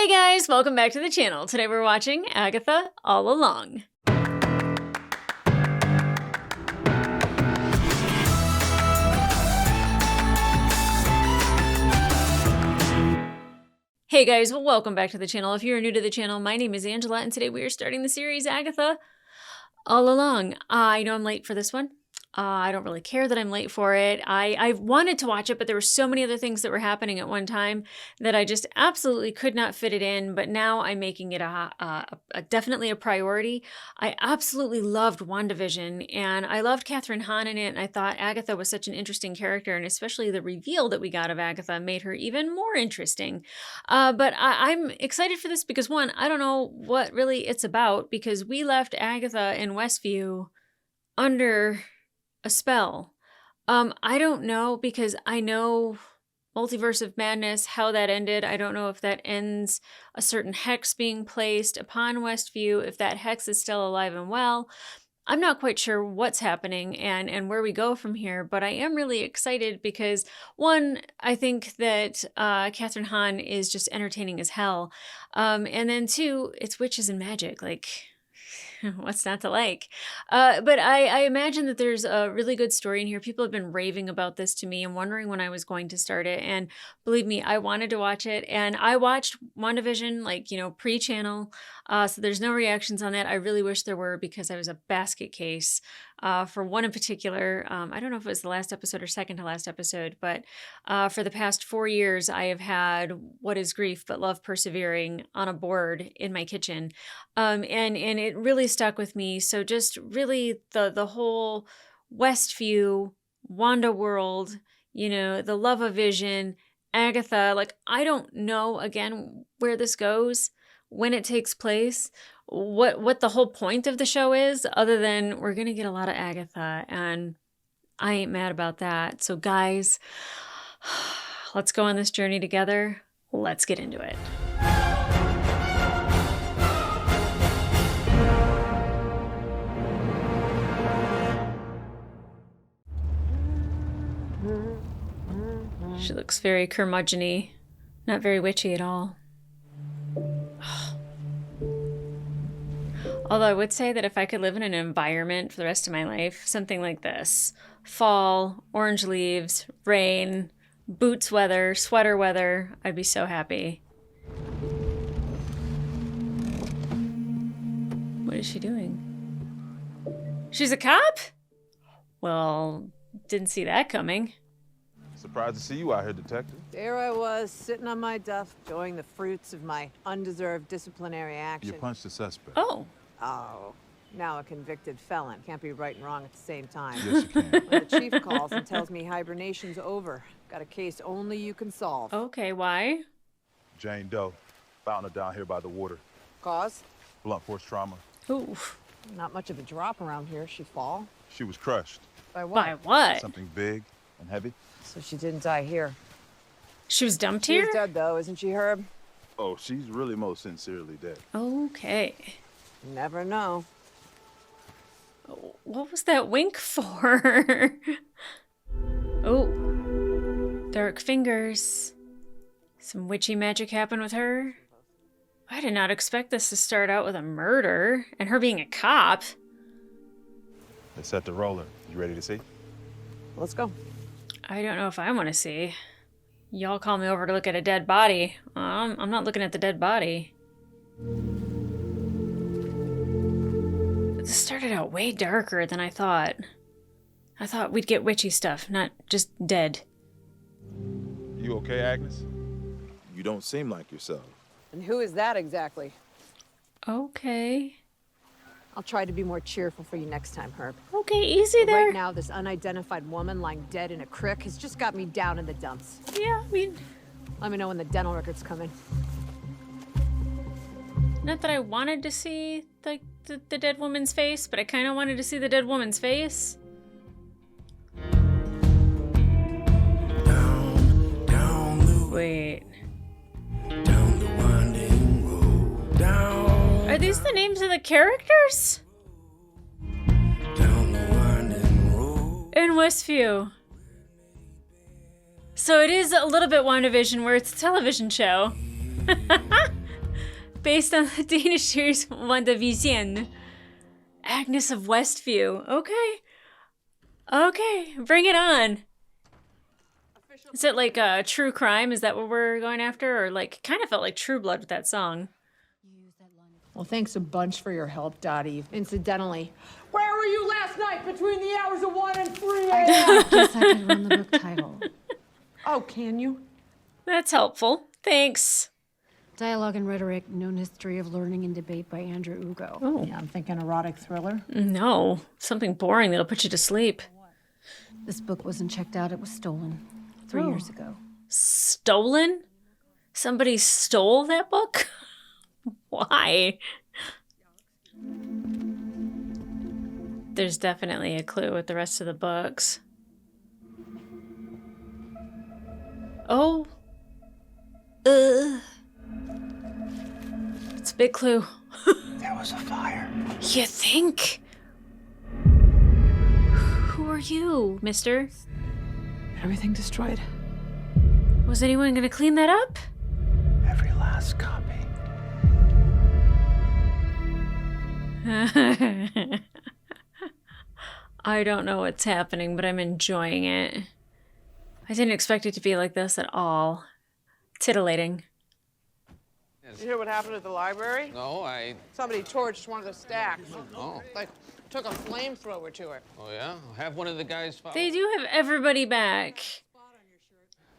Hey guys, welcome back to the channel. Today we're watching Agatha All Along. Hey guys, welcome back to the channel. If you're new to the channel, my name is Angela and today we are starting the series Agatha All Along. I know I'm late for this one. I don't really care that I'm late for it. I wanted to watch it, but there were so many other things that were happening at one time that I just absolutely could not fit it in. But now I'm making it definitely a priority. I absolutely loved WandaVision, and I loved Kathryn Hahn in it. And I thought Agatha was such an interesting character, and especially the reveal that we got of Agatha made her even more interesting. But I'm excited for this because, one, I don't know what really it's about, because we left Agatha in Westview under a spell. I don't know, because I know Multiverse of Madness, how that ended. I don't know if that ends a certain hex being placed upon Westview, if that hex is still alive and well. I'm not quite sure what's happening and where we go from here, but I am really excited because, one, I think that Kathryn Hahn is just entertaining as hell. And then two, it's witches and magic. Like, what's not to like? But I imagine that there's a really good story in here. People have been raving about this to me and wondering when I was going to start it. And believe me, I wanted to watch it. And I watched WandaVision, like, pre-channel. So there's no reactions on that. I really wish there were, because I was a basket case for one in particular. I don't know if it was the last episode or second to last episode, but for the past 4 years, I have had What is Grief But Love Persevering on a board in my kitchen. And it really stuck with me. So just really the whole Westview, Wanda world, the love of Vision, Agatha, like, I don't know, again, where this goes, when it takes place, what the whole point of the show is, other than we're going to get a lot of Agatha, and I ain't mad about that. So guys, let's go on this journey together. Let's get into it. She looks very curmudgeon-y, not very witchy at all. Although I would say that if I could live in an environment for the rest of my life, something like this: fall, orange leaves, rain, boots weather, sweater weather, I'd be so happy. What is she doing? She's a cop? Well, didn't see that coming. Surprised to see you out here, Detective. There I was, sitting on my duff, enjoying the fruits of my undeserved disciplinary action. You punched the suspect. Oh, now a convicted felon. Can't be right and wrong at the same time. Yes, you can. When the chief calls and tells me hibernation's over, got a case only you can solve. okay, why? Jane Doe, found her down here by the water. Cause? Blunt force trauma. Ooh, Not much of a drop around here. She fall? She was crushed. By what? by what? Something big and heavy. So she didn't die here. She was dumped She's here? dead though, isn't she, Herb? Oh, she's really most sincerely dead. Okay. Never know. What was that wink for? Oh, dark fingers. Some witchy magic happened with her. I did not expect this to start out with a murder and her being a cop. Let's set the roller. You ready to see? Let's go. I don't know if I want to see. Y'all call me over to look at a dead body. I'm not looking at the dead body. This started out way darker than I thought. I thought we'd get witchy stuff, not just dead. You okay, Agnes? You don't seem like yourself. And who is that exactly? Okay. I'll try to be more cheerful for you next time, Herb. Okay, easy But there. right now, this unidentified woman lying dead in a creek has just got me down in the dumps. Yeah, I mean, Let me know when the dental records come in. not that I wanted to see the dead woman's face, but I kind of wanted to see the dead woman's face. Wait. Are these the names of the characters? In Westview. So it is a little bit WandaVision, where it's a television show. Based on the Danish series WandaVision. Agnes of Westview. Okay. Okay, bring it on. Is it like a true crime? Is that what we're going after? Or like, kind of felt like True Blood with that song. Well, thanks a bunch for your help, Dottie. Incidentally, where were you last night between the hours of 1 and 3 a.m.? Guess I can run the book title. Oh, can you? That's helpful. Thanks. Dialogue and Rhetoric, Known History of Learning and Debate by Andrew Ugo. Oh. Yeah, I'm thinking erotic thriller. No, something boring that'll put you to sleep. This book wasn't checked out, it was stolen 3 years ago. Stolen? Somebody stole that book? Why? There's definitely a clue with the rest of the books. Oh. It's a big clue. There was a fire. You think? Who are you, mister? Everything destroyed. Was anyone gonna clean that up? Every last copy. I don't know what's happening, but I'm enjoying it. I didn't expect it to be like this at all. Titillating. You hear what happened at the library? No, Somebody torched one of the stacks. Oh. Like, took a flamethrower to it. Oh, yeah? I'll have one of the guys follow. They do have everybody back.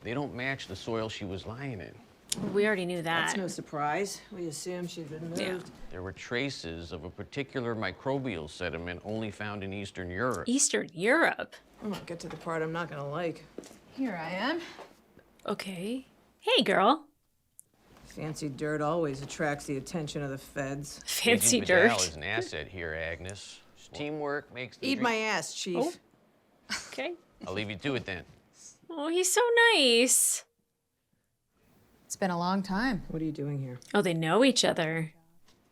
They don't match the soil she was lying in. We already knew that. That's no surprise. We assumed she'd been moved. Yeah. There were traces of a particular microbial sediment only found in Eastern Europe. Eastern Europe. I'm gonna get to the part I'm not gonna like. Here I am. Okay. Hey, girl. Fancy dirt always attracts the attention of the feds. Fancy Agent dirt. Vidal is an asset here, Agnes. Teamwork makes the Eat dream- my ass, Chief. Oh. Okay. I'll leave you to it then. Oh, he's so nice. It's been a long time. What are you doing here? Oh, they know each other.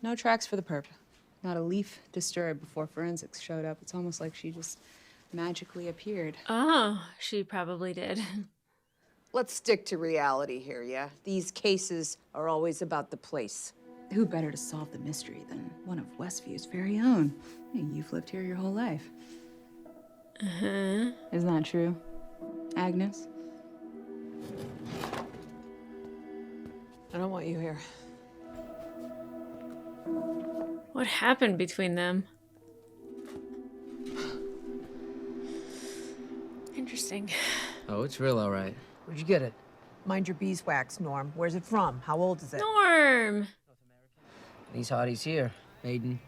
No tracks for the perp. Not a leaf disturbed before forensics showed up. It's almost like she just magically appeared. Oh, she probably did. Let's stick to reality here, yeah? These cases are always about the place. Who better to solve the mystery than one of Westview's very own? Hey, you've lived here your whole life. Isn't that true, Agnes? I don't want you here. What happened between them? Interesting. Oh, it's real all right. Where'd you get it? Mind your beeswax, Norm. Where's it from? How old is it? Norm! These hotties here. Maiden,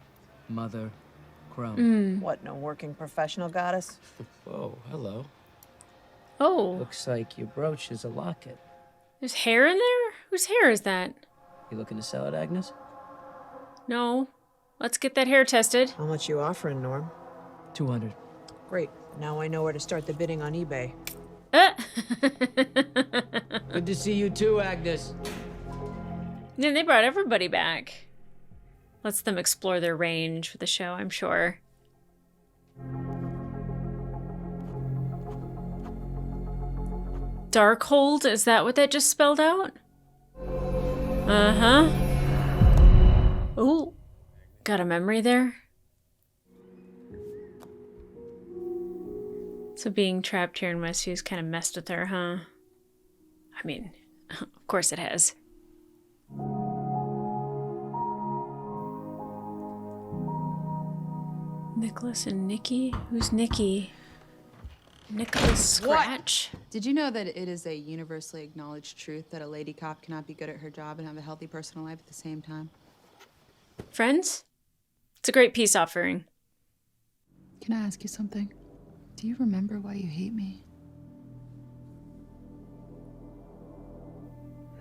mother, crone. What, no working professional goddess? Whoa, hello. Oh, Looks like your brooch is a locket. there's hair in there? Whose hair is that? You looking to sell it, Agnes? No. Let's get that hair tested. How much you offering, Norm? 200. Great. Now I know where to start the bidding on eBay. Good to see you too, Agnes. Then they brought everybody back. Lets them explore their range for the show, I'm sure. Darkhold, is that what that just spelled out? Uh-huh. Ooh, got a memory there? So being trapped here in Westview's kind of messed with her, huh? I mean, of course it has. Nicholas and Nikki? Who's Nikki? Nicholas Scratch? Did you know that it is a universally acknowledged truth that a lady cop cannot be good at her job and have a healthy personal life at the same time? Friends? It's a great peace offering. Can I ask you something? Do you remember why you hate me?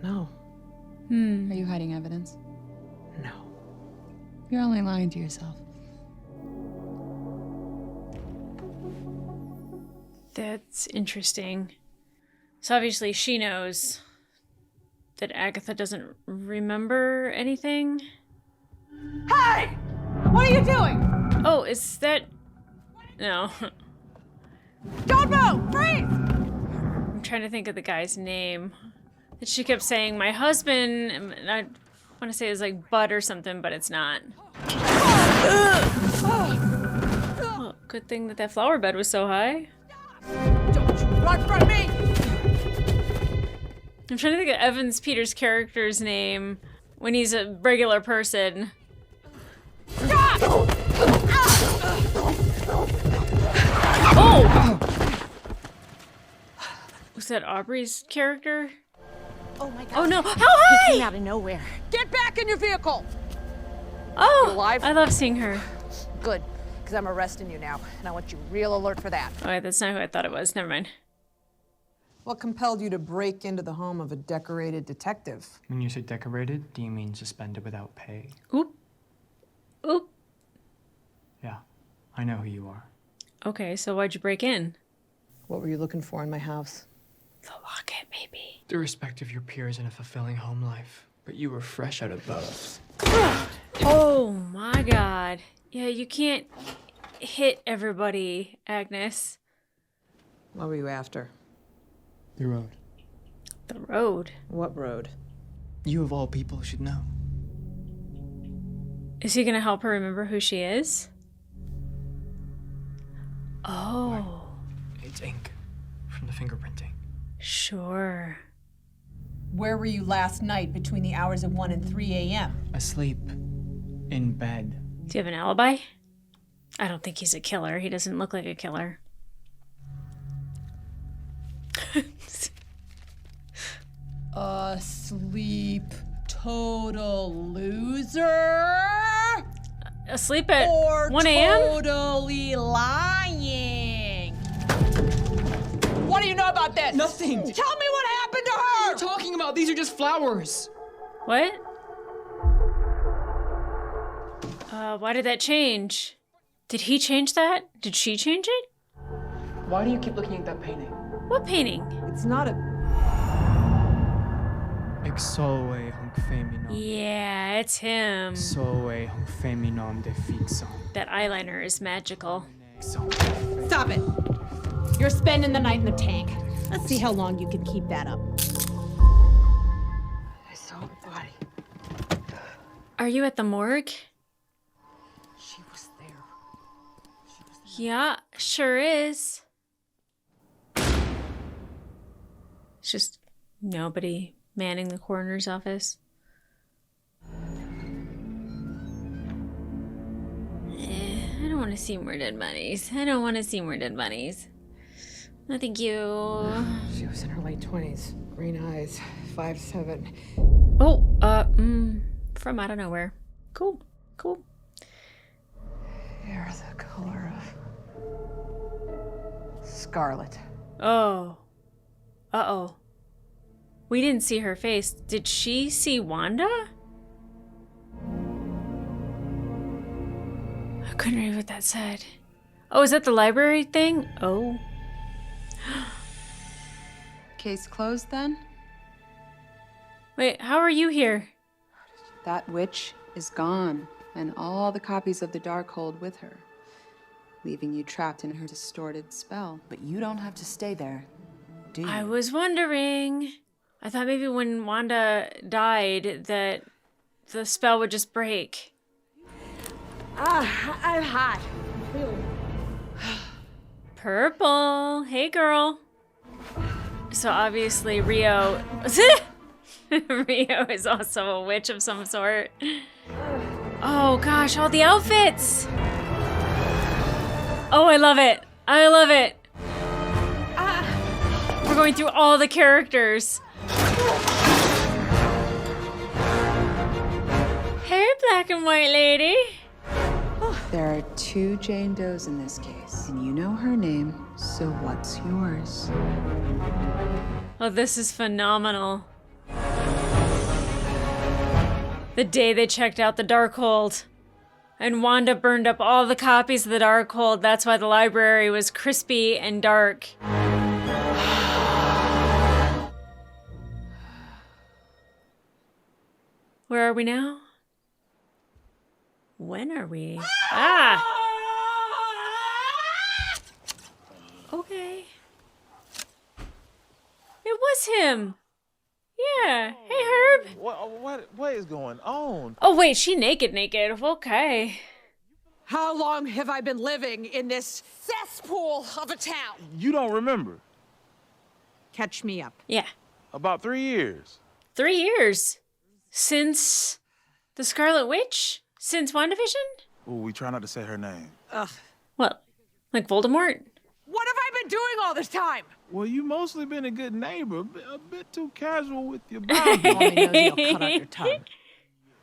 No. Are you hiding evidence? No. You're only lying to yourself. That's interesting. So obviously she knows that Agatha doesn't remember anything. Hey! What are you doing? Oh, is that... No. Don't move! Freeze! I'm trying to think of the guy's name. That she kept saying, my husband... want to say it's like butt or something, but it's not. Well, good thing that flower bed was so high. Don't you run from me! I'm trying to think of Evans Peters' character's name when he's a regular person. Oh! Was that Aubrey's character? Oh my god. Oh no! How He high? came out of nowhere. Get back in your vehicle! Oh! You alive? I love seeing her. Good, because I'm arresting you now, and I want you real alert for that. Oh, wait, that's not who I thought it was. Never mind. What compelled you to break into the home of a decorated detective? When you say decorated, do you mean suspended without pay? Oop. Oop. Yeah, I know who you are. Okay, so why'd you break in? What were you looking for in my house? The locket, maybe. The respect of your peers in a fulfilling home life, but you were fresh out of both. Oh my god. Yeah, you can't hit everybody, Agnes. What were you after? The road. The road. What road? You of all people should know. Is he gonna help her remember who she is? Oh. It's ink from the fingerprinting. Sure. Where were you last night between the hours of 1 and 3 a.m.? Asleep. In bed. Do you have an alibi? I don't think he's a killer. He doesn't look like a killer. Asleep, total loser? Asleep at Or 1 a.m.? totally lying? What do you know about this? Nothing! Tell me what happened to her! What are you talking about? These are just flowers! What? Why did that change? Did he change that? Did she change it? Why do you keep looking at that painting? What painting? It's not a... Exolve hunc feminom. Yeah, it's him. Exolve hunc feminom de fixam. That eyeliner is magical. Stop it! You're spending the night in the tank. Let's see how long you can keep that up. I saw the body. Are you at the morgue? She was there. Yeah, sure is. It's just nobody manning the coroner's office. I don't want to see more dead bodies. I don't want to see more dead bodies. No, thank you. She was in her late 20s. Green eyes, 5'7". Oh, from out of nowhere. Cool, cool. Hair the color of scarlet. Oh. Uh-oh. We didn't see her face. Did she see Wanda? I couldn't read what that said. Oh, is that the library thing? Oh. Case closed then? Wait, how are you here? That witch is gone, and all the copies of the Darkhold with her, leaving you trapped in her distorted spell. But you don't have to stay there, do you? I was wondering. I thought maybe when Wanda died that the spell would just break. I'm hot. Purple. Hey, girl. So obviously Rio... Rio is also a witch of some sort. Oh gosh, all the outfits! Oh, I love it. I love it. We're going through all the characters. Hey, black and white lady. There are 2 Jane Does in this case, and you know her name, so what's yours? Oh, this is phenomenal. The day they checked out the Darkhold. And Wanda burned up all the copies of the Darkhold. That's why the library was crispy and dark. Where are we now? When are we? Ah! Okay. It was him. Yeah. Hey, Herb. What is going on? Oh, wait, she naked. Okay. How long have I been living in this cesspool of a town? You don't remember? Catch me up. Yeah. About 3 years. 3 years. Since the Scarlet Witch? Since WandaVision? Ooh, we try not to say her name. Ugh. What? Like Voldemort? What have I been doing all this time? Well, you mostly been a good neighbor, a bit too casual with your boundaries. Only knows you'll cut out your tongue.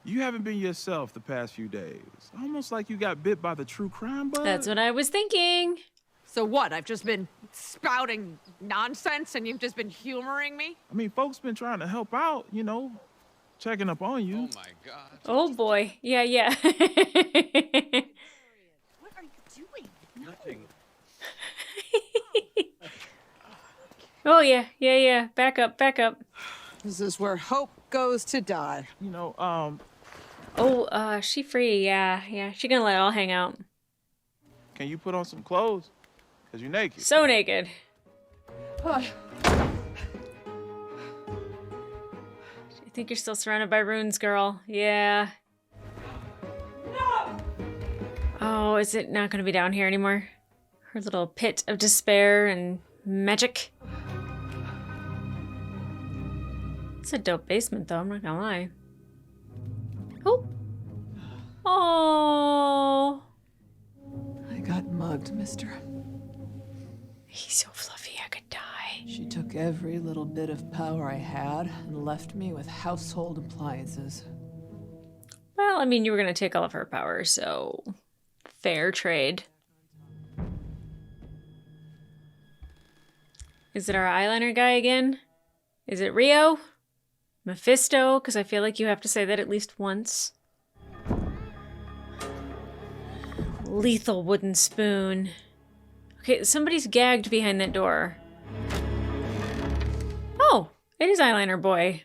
You haven't been yourself the past few days. Almost like you got bit by the true crime bug. That's what I was thinking. So what? I've just been spouting nonsense and you've just been humoring me? I mean, folks been trying to help out, you know, checking up on you. Oh my God. Oh boy. Yeah. What are you doing? Nothing. Oh yeah. Back up. This is where hope goes to die. You know, Oh, she free. Yeah. She gonna let it all hang out. can you put on some clothes? Cause you're naked. So naked. I think you're still surrounded by runes, girl. Yeah. Oh, is it not gonna be down here anymore? Her little pit of despair and magic. It's a dope basement, though. I'm not gonna lie. Oh. I got mugged, mister. He's so fluffy, I could die. She took every little bit of power I had and left me with household appliances. Well, I mean, you were gonna take all of her power, so fair trade. Is it our eyeliner guy again? Is it Rio? Mephisto? Because I feel like you have to say that at least once. Lethal wooden spoon. Okay, somebody's gagged behind that door. Oh, it is eyeliner boy.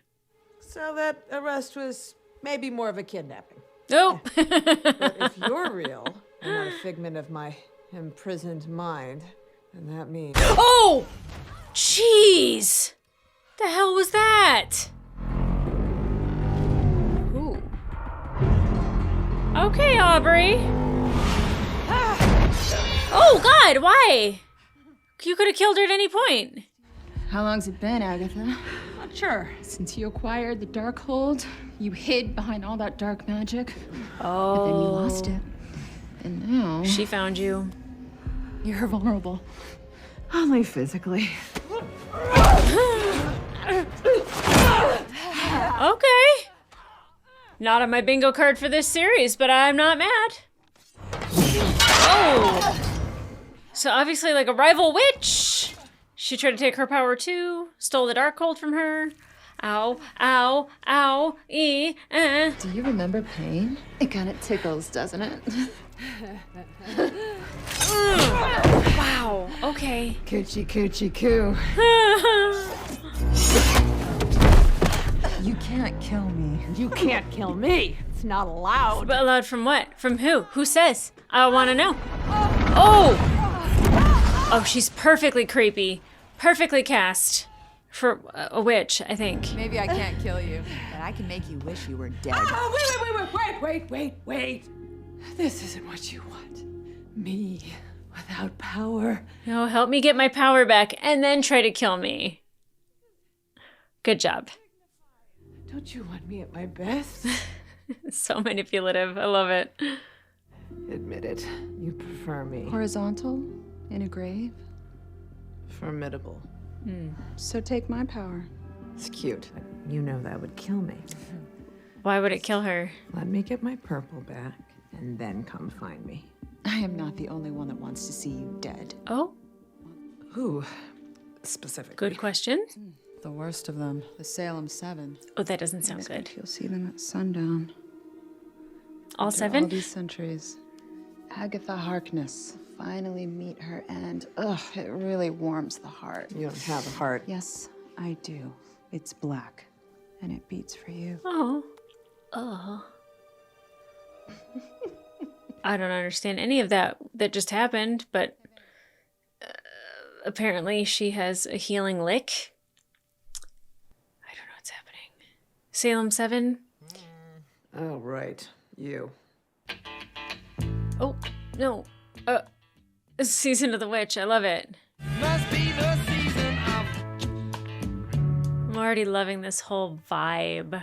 So that arrest was maybe more of a kidnapping. Nope. But if you're real and not a figment of my imprisoned mind, then that means... Oh! Jeez! The hell was that? Ooh. Okay, Aubrey. Oh, God, why? You could have killed her at any point. How long's it been, Agatha? Not sure. Since you acquired the Darkhold, you hid behind all that dark magic. Oh. But then you lost it. And now She found you. you're vulnerable. Only physically. Okay. Not on my bingo card for this series, but I'm not mad. Oh. So obviously like a rival witch. She tried to take her power too. Stole the Darkhold from her. Ow, ow, ow, Do you remember pain? It kind of tickles, doesn't it? Wow, okay. Coochie coochie coo. You can't kill me. You can't kill me. It's not allowed. But allowed from what? From who? Who says? I want to know. Oh! Oh, she's perfectly creepy. Perfectly cast. For a witch, I think. Maybe I can't kill you, but I can make you wish you were dead. Oh, wait. This isn't what you want. Me without power. No, help me get my power back and then try to kill me. Good job. Don't you want me at my best? So manipulative. I love it. Admit it. You prefer me. Horizontal, in a grave. Formidable. So take my power. It's cute. But you know that would kill me. Why would it kill her? Let me get my purple back, and then come find me. I am not the only one that wants to see you dead. Oh, Who? Specifically. good question. The worst of them, the Salem Seven. Oh, that doesn't sound good. You'll see them at sundown. All After seven? all these centuries. Agatha Harkness. Finally meet her end. Ugh, it really warms the heart. You don't have a heart. Yes, I do. It's black, and it beats for you. Oh. Oh. I don't understand any of that just happened, but apparently she has a healing lick. I don't know what's happening. Salem 7. Oh, right. You. Oh, no. Season of the Witch. I love it. Must be the season of... I'm already loving this whole vibe.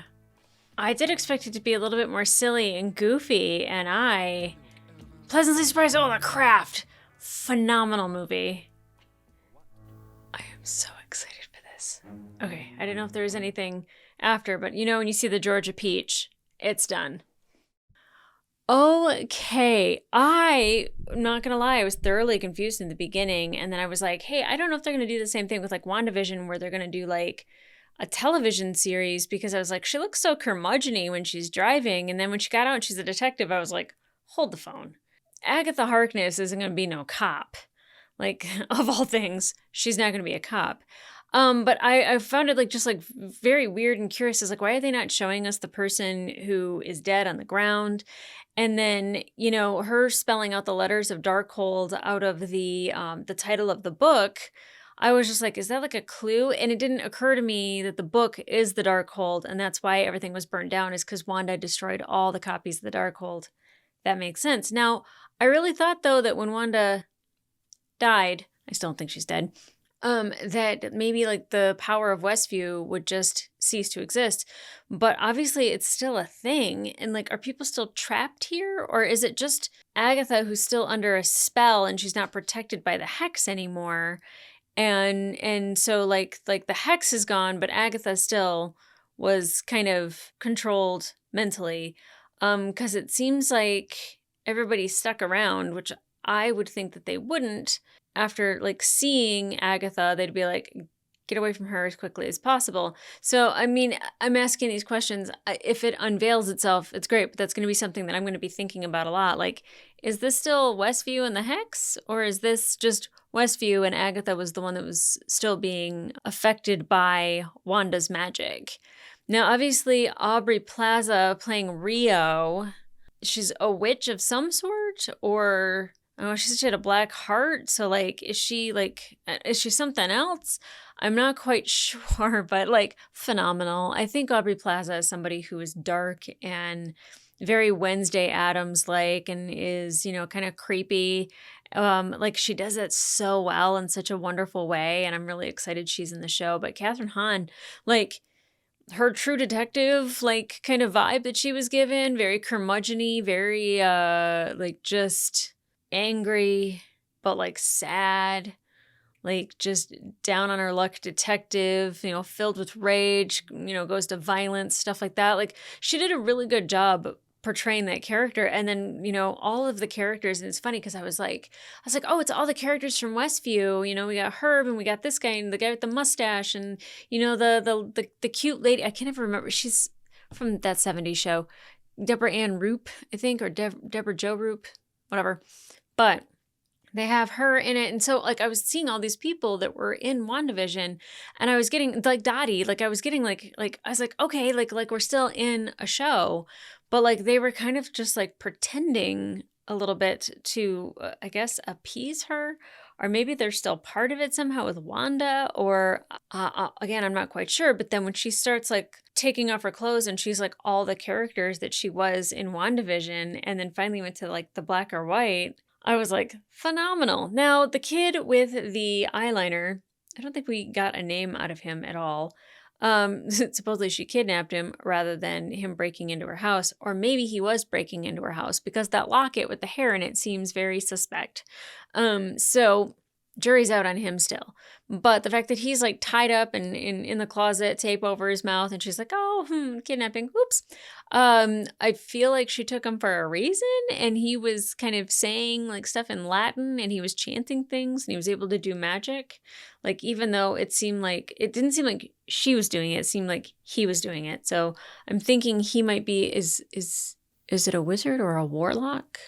I did expect it to be a little bit more silly and goofy, and I pleasantly surprised. Oh, The Craft. Phenomenal movie. I am so excited for this. Okay, I didn't know if there was anything after, but you know when you see the Georgia Peach, it's done. Okay, I'm not gonna lie, I was thoroughly confused in the beginning, and then I was like, hey, I don't know if they're gonna do the same thing with like WandaVision, where they're gonna do like a television series, because I was like, she looks so curmudgeon-y when she's driving, and then when she got out and she's a detective, I was like, hold the phone. Agatha Harkness isn't gonna be no cop. Like, of all things, she's not gonna be a cop. But I found it like just like very weird and curious. Is like, why are they not showing us the person who is dead on the ground? And then, you know, her spelling out the letters of Darkhold out of the title of the book. I was just like, is that like a clue? And it didn't occur to me that the book is the Darkhold, and that's why everything was burned down, is because Wanda destroyed all the copies of the Darkhold. That makes sense. Now, I really thought though that when Wanda died, I still don't think she's dead, that maybe like the power of Westview would just cease to exist. But obviously it's still a thing. And like, are people still trapped here? Or is it just Agatha who's still under a spell and she's not protected by the hex anymore? And so like the hex is gone, but Agatha still was kind of controlled mentally. 'Cause it seems like everybody's stuck around, which I would think that they wouldn't. After like seeing Agatha, they'd be like, get away from her as quickly as possible. So, I mean, I'm asking these questions. If it unveils itself, it's great, but that's going to be something that I'm going to be thinking about a lot. Like, is this still Westview and the Hex? Or is this just Westview and Agatha was the one that was still being affected by Wanda's magic? Now, obviously, Aubrey Plaza playing Rio, she's a witch of some sort, or... Oh, she said she had a black heart. So, like, is she something else? I'm not quite sure, but, like, phenomenal. I think Aubrey Plaza is somebody who is dark and very Wednesday Addams-like and is, you know, kind of creepy. Like, she does it so well in such a wonderful way, and I'm really excited she's in the show. But Catherine Hahn, like... her True Detective, like, kind of vibe that she was given, very curmudgeon-y, very, like, just... angry, but like sad, like just down on her luck detective, you know, filled with rage, you know, goes to violence, stuff like that. Like, she did a really good job portraying that character. And then, you know, all of the characters, and it's funny because I was like, oh, it's all the characters from Westview. You know, we got Herb and we got this guy and the guy with the mustache and, you know, the cute lady. I can't even remember. She's from that 70s show. Deborah Ann Roop, I think, or Deborah Jo Roop, whatever. But they have her in it. And so, like, I was seeing all these people that were in WandaVision, and I was getting, like, Dottie, like, I was getting, like, I was like, okay, like we're still in a show. But, like, they were kind of just, like, pretending a little bit to, I guess, appease her. Or maybe they're still part of it somehow with Wanda. Or, again, I'm not quite sure. But then when she starts, like, taking off her clothes and she's, like, all the characters that she was in WandaVision, and then finally went to, like, the black or white, I was like, phenomenal. Now, the kid with the eyeliner, I don't think we got a name out of him at all. Supposedly she kidnapped him rather than him breaking into her house. Or maybe he was breaking into her house because that locket with the hair in it seems very suspect. So jury's out on him still. But the fact that he's like tied up and in the closet, tape over his mouth, and she's like, oh, kidnapping, whoops. I feel like she took him for a reason, and he was kind of saying like stuff in Latin, and he was chanting things, and he was able to do magic. Like, even though it didn't seem like she was doing it, it seemed like he was doing it. So I'm thinking he might be, is it a wizard or a warlock?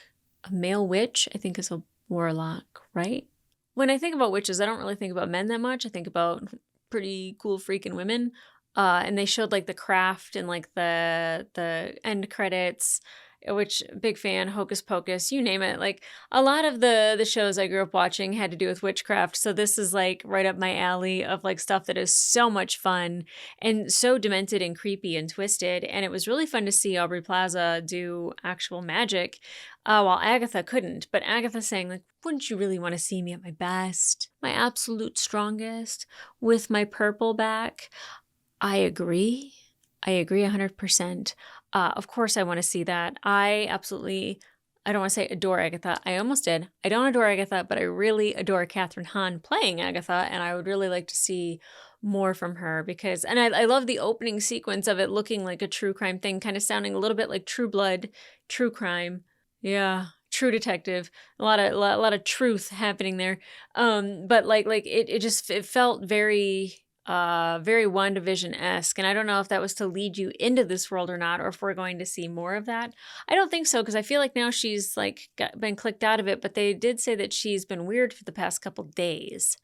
A male witch, I think, is a warlock, right? When I think about witches, I don't really think about men that much. I think about pretty cool freaking women. And they showed like The Craft and like the end credits. which big fan, Hocus Pocus, you name it. Like a lot of the shows I grew up watching had to do with witchcraft. So this is like right up my alley of like stuff that is so much fun and so demented and creepy and twisted. And it was really fun to see Aubrey Plaza do actual magic while Agatha couldn't. But Agatha saying like, wouldn't you really want to see me at my best, my absolute strongest, with my purple back? I agree. I agree 100%. Of course I want to see that. I don't want to say adore Agatha. I almost did. I don't adore Agatha, but I really adore Catherine Hahn playing Agatha, and I would really like to see more from her because, and I love the opening sequence of it looking like a true crime thing, kind of sounding a little bit like True Blood, true crime. Yeah. True Detective, a lot of truth happening there. But it felt very WandaVision-esque. And I don't know if that was to lead you into this world or not, or if we're going to see more of that. I don't think so, because I feel like now she's like been clicked out of it, but they did say that she's been weird for the past couple days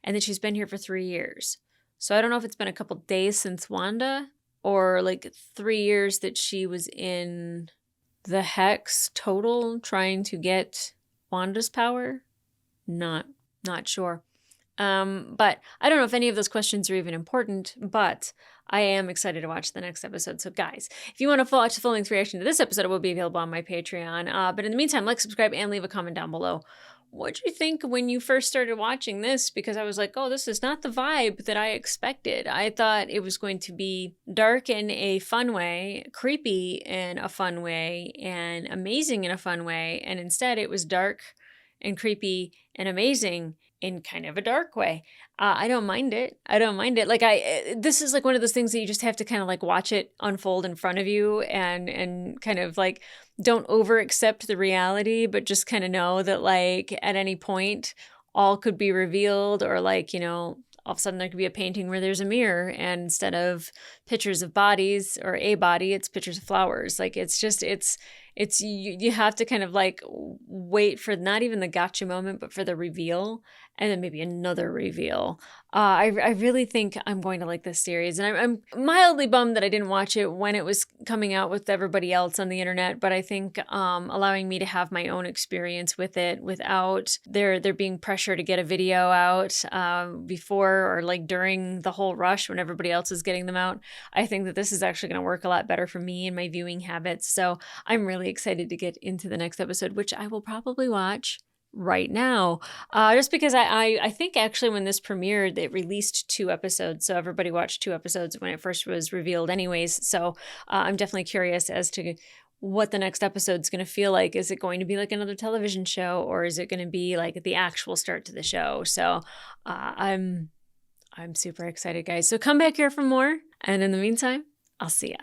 and that she's been here for 3 years. So I don't know if it's been a couple days since Wanda or like 3 years that she was in the Hex total trying to get Wanda's power. Not sure. But I don't know if any of those questions are even important, but I am excited to watch the next episode. So guys, if you want to watch the full-length reaction to this episode, it will be available on my Patreon. But in the meantime, like, subscribe, and leave a comment down below. What did you think when you first started watching this? Because I was like, oh, this is not the vibe that I expected. I thought it was going to be dark in a fun way, creepy in a fun way, and amazing in a fun way. And instead it was dark and creepy and amazing in kind of a dark way. I don't mind it. Like this is like one of those things that you just have to kind of like watch it unfold in front of you and kind of like don't over accept the reality, but just kind of know that like at any point all could be revealed, or like, you know, all of a sudden there could be a painting where there's a mirror and instead of pictures of bodies or a body, it's pictures of flowers. Like it's you have to kind of like wait for not even the gotcha moment, but for the reveal, and then maybe another reveal. I really think I'm going to like this series, and I'm mildly bummed that I didn't watch it when it was coming out with everybody else on the internet. But I think allowing me to have my own experience with it without there being pressure to get a video out before or like during the whole rush when everybody else is getting them out, I think that this is actually going to work a lot better for me and my viewing habits. So I'm really excited to get into the next episode, which I will probably watch right now, just because I think actually when this premiered, it released 2 episodes, so everybody watched 2 episodes when it first was revealed anyways. So I'm definitely curious as to what the next episode's going to feel like. Is it going to be like another television show, or is it going to be like the actual start to the show? So I'm super excited, guys. So come back here for more, and in the meantime, I'll see ya.